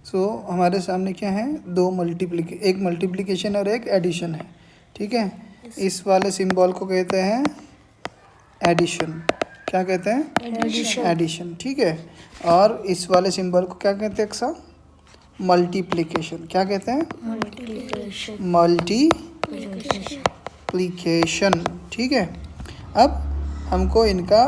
हमारे सामने क्या है, एक मल्टीप्लिकेशन और एक एडिशन है, ठीक है। इस वाले सिंबल को कहते हैं एडिशन। क्या कहते हैं? एडिशन, ठीक है। और इस वाले सिंबल को क्या कहते हैं अक्सा? मल्टीप्लिकेशन। क्या कहते हैं? मल्टीप्लिकेशन, ठीक है। अब हमको इनका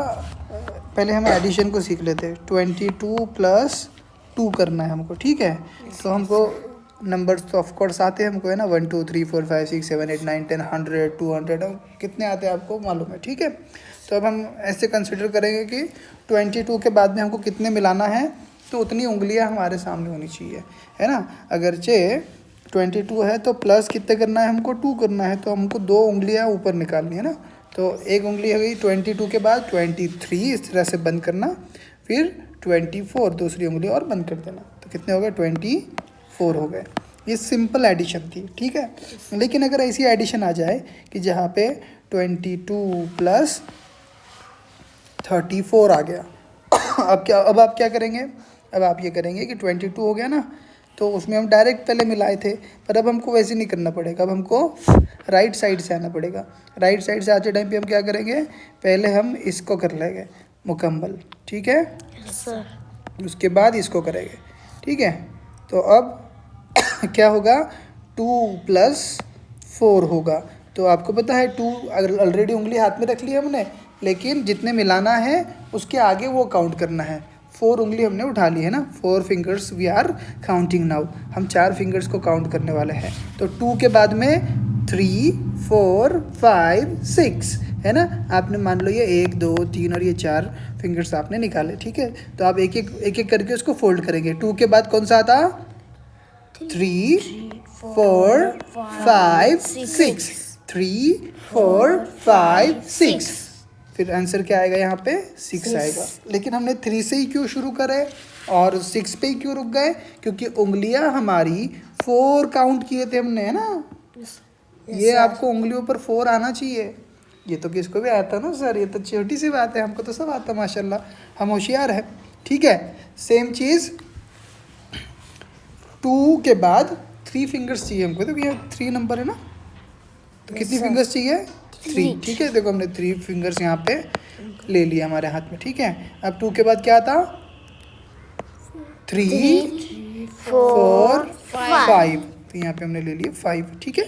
पहले हम एडिशन को सीख लेते हैं। 22 + 2 करना है हमको, ठीक है। तो हमको नंबर्स तो ऑफकोर्स आते हैं हमको, है ना। 1 2 3 4 5 6 7 8 9 10 100 200 कितने आते हैं आपको मालूम है, ठीक है। तो अब हम ऐसे कंसिडर करेंगे कि 22 के बाद में हमको कितने मिलाना है, तो उतनी उंगलियां हमारे सामने होनी चाहिए, है ना। अगरचे 22 है तो प्लस कितने करना है हमको? 2 करना है, तो हमको 2 उंगलियां ऊपर निकालनी है ना। तो एक उंगली हो गई 22 के बाद 23, इस तरह से बंद करना, फिर 24 दूसरी उंगली और बंद कर देना, तो कितने हो गए? 24 हो गए। ये सिंपल एडिशन थी, ठीक है। लेकिन अगर ऐसी एडिशन आ जाए कि जहाँ पे 22 + 34 आ गया अब आप क्या करेंगे? अब आप ये करेंगे कि 22 हो गया ना, तो उसमें हम डायरेक्ट पहले मिलाए थे, पर अब हमको वैसे नहीं करना पड़ेगा। अब हमको राइट साइड से आना पड़ेगा। राइट साइड से आते टाइम पे हम क्या करेंगे? पहले हम इसको कर लेंगे मुकम्मल, ठीक है। उसके बाद इसको करेंगे, ठीक है। तो अब क्या होगा? 2 + 4 होगा। तो आपको पता है 2 ऑलरेडी उंगली हाथ में रख ली हमने, लेकिन जितने मिलाना है उसके आगे वो काउंट करना है। 4 उंगली हमने उठा ली है ना, 4 fingers we are counting now. हम 4 फिंगर्स को काउंट करने वाले हैं। तो 2 के बाद में 3 4 5 6 है ना। आपने मान लो ये 1 2 3 और ये 4 फिंगर्स आपने निकाले, ठीक है। तो आप एक एक करके उसको फोल्ड करेंगे। 2 के बाद कौन सा आता? 3 4 5 6 3 4 5 6, फिर आंसर क्या आएगा यहाँ पे? 6 आएगा। लेकिन हमने 3 से ही क्यों शुरू करे और 6 पे ही क्यों रुक गए? क्योंकि उंगलियां हमारी 4 काउंट किए थे हमने, है ना। ये आपको उंगलियों पर 4 आना चाहिए। ये तो किसको भी आता ना सर, ये तो छोटी सी बात है, हमको तो सब आता माशाल्लाह, हम होशियार है, ठीक है। सेम चीज़ 2 के बाद 3 फिंगर्स चाहिए हमको, तो ये 3 नंबर है ना, तो कितनी फिंगर्स चाहिए? 3, ठीक है। देखो हमने 3 फिंगर्स यहाँ पे ले लिया हमारे हाथ में, ठीक है। अब 2 के बाद क्या आता? 3 4 5, तो यहाँ पे हमने ले लिया 5, ठीक है।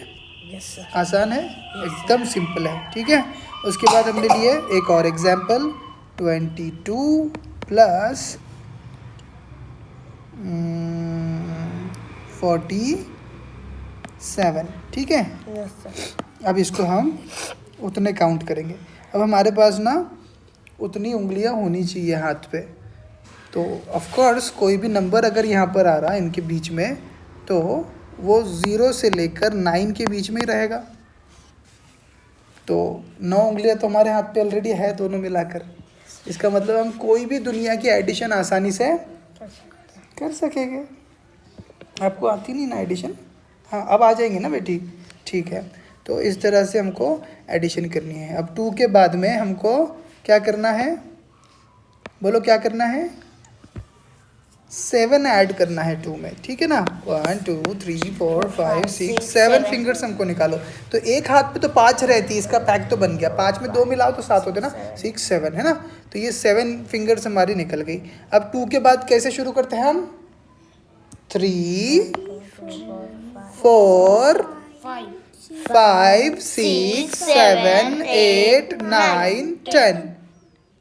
आसान है, एकदम सिंपल है, ठीक है। उसके बाद हमने लिए एक और एग्जाम्पल 22 + 47, ठीक है। अब इसको हम उतने काउंट करेंगे। अब हमारे पास ना उतनी उंगलियां होनी चाहिए हाथ पे। तो ऑफ कोर्स कोई भी नंबर अगर यहाँ पर आ रहा है इनके बीच में, तो वो 0 से लेकर 9 के बीच में ही रहेगा। तो 9 उंगलियां तो हमारे हाथ पे ऑलरेडी है दोनों मिलाकर। इसका मतलब हम कोई भी दुनिया की एडिशन आसानी से कर सकेंगे। आपको आती नहीं ना एडिशन? हाँ, अब आ जाएंगे ना बेटी, ठीक है। तो इस तरह से हमको एडिशन करनी है। अब 2 के बाद में हमको क्या करना है? बोलो क्या करना है? 7 ऐड करना है 2 में, ठीक है ना। 1 2 3 4 5 6 7 फिंगर्स हमको निकालो। तो एक हाथ पे तो 5 रहती है, इसका पैक तो बन गया। 5 में 2 मिलाओ तो 7 होते ना, 6 7, है ना। तो ये 7 फिंगर्स हमारी निकल गई। अब 2 के बाद कैसे शुरू करते हैं हम? 3 4 5 6 7 8 9 10।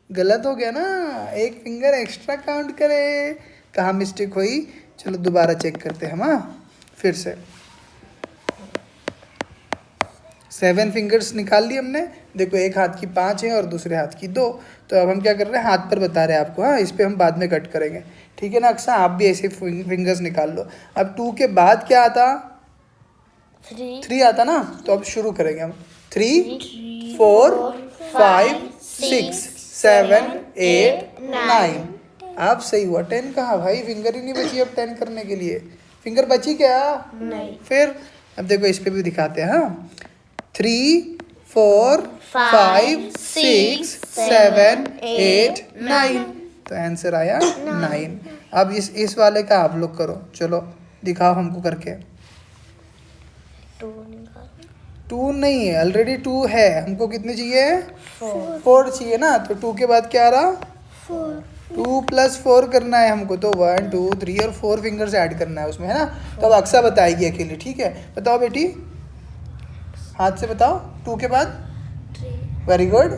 गलत हो गया ना, एक फिंगर एक्स्ट्रा काउंट करें। कहाँ मिस्टेक हुई? चलो दोबारा चेक करते हैं हम। हाँ, फिर से 7 फिंगर्स निकाल ली हमने। देखो एक हाथ की 5 है और दूसरे हाथ की 2। तो अब हम क्या कर रहे हैं? हाथ पर बता रहे हैं आपको। हाँ, इस पर हम बाद में कट करेंगे, ठीक है ना अक्सा। आप भी ऐसे फिंगर्स निकाल लो। अब 2 के बाद क्या आता? 3 आता ना। तो अब शुरू करेंगे हम। 3 4 5 6 7 8 9। आप सही हुआ। 10 कहाँ भाई? फिंगर ही नहीं बची अब 10 करने के लिए। फिंगर बची क्या? नहीं। फिर अब देखो इस पे भी दिखाते हैं। हाँ, 3 4 5 6 7 8 9। तो आंसर आया 9। अब इस वाले का आप लोग करो, चलो दिखाओ हमको करके। 2 नहीं है, ऑलरेडी 2 है, हमको कितने चाहिए? 4 चाहिए ना, तो 2 के बाद क्या आ रहा? 2 + 4 करना है हमको, तो 1 2 3 और 4 फिंगर्स ऐड करना है उसमें, है ना। तो अब अक्सा बताएगी अकेली, ठीक है? बताओ बेटी, हाथ से बताओ। 2 के बाद? Very good.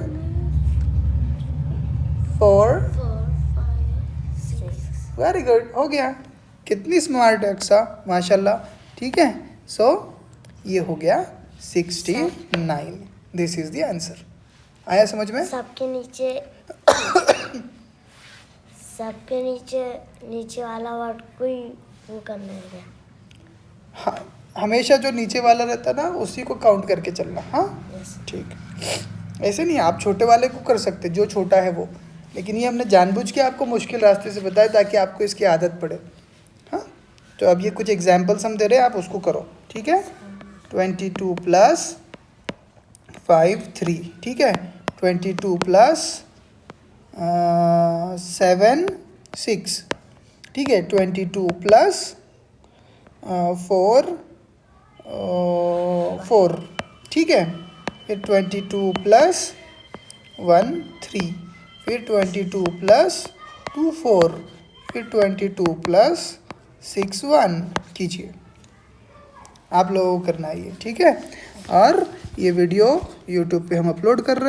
4, वेरी गुड, हो गया। कितनी स्मार्ट है अक्सा, माशाल्लाह, ठीक है। सो ये हो गया 69। This is the answer. आया समझ में? सबके नीचे वाला वर्ड कोई वो करना है। हाँ, हमेशा जो नीचे वाला रहता ना उसी को काउंट करके चलना। हाँ ठीक, ऐसे नहीं आप छोटे वाले को कर सकते, जो छोटा है वो, लेकिन ये हमने जानबूझ के आपको मुश्किल रास्ते से बताया ताकि आपको इसकी आदत पड़े। हाँ, तो अब ये कुछ एग्जाम्पल्स हम दे रहे हैं, आप उसको करो, ठीक है। 22 + 5 3, ठीक है। 22 + 7 6, ठीक है। 22 + 4 4, ठीक है। फिर 22 + 1 3, फिर 22 + 2 4, फिर 22 + 6 1 कीजिए। आप लोगों को करना है ये, ठीक है। और ये वीडियो यूट्यूब पे हम अपलोड कर रहे हैं।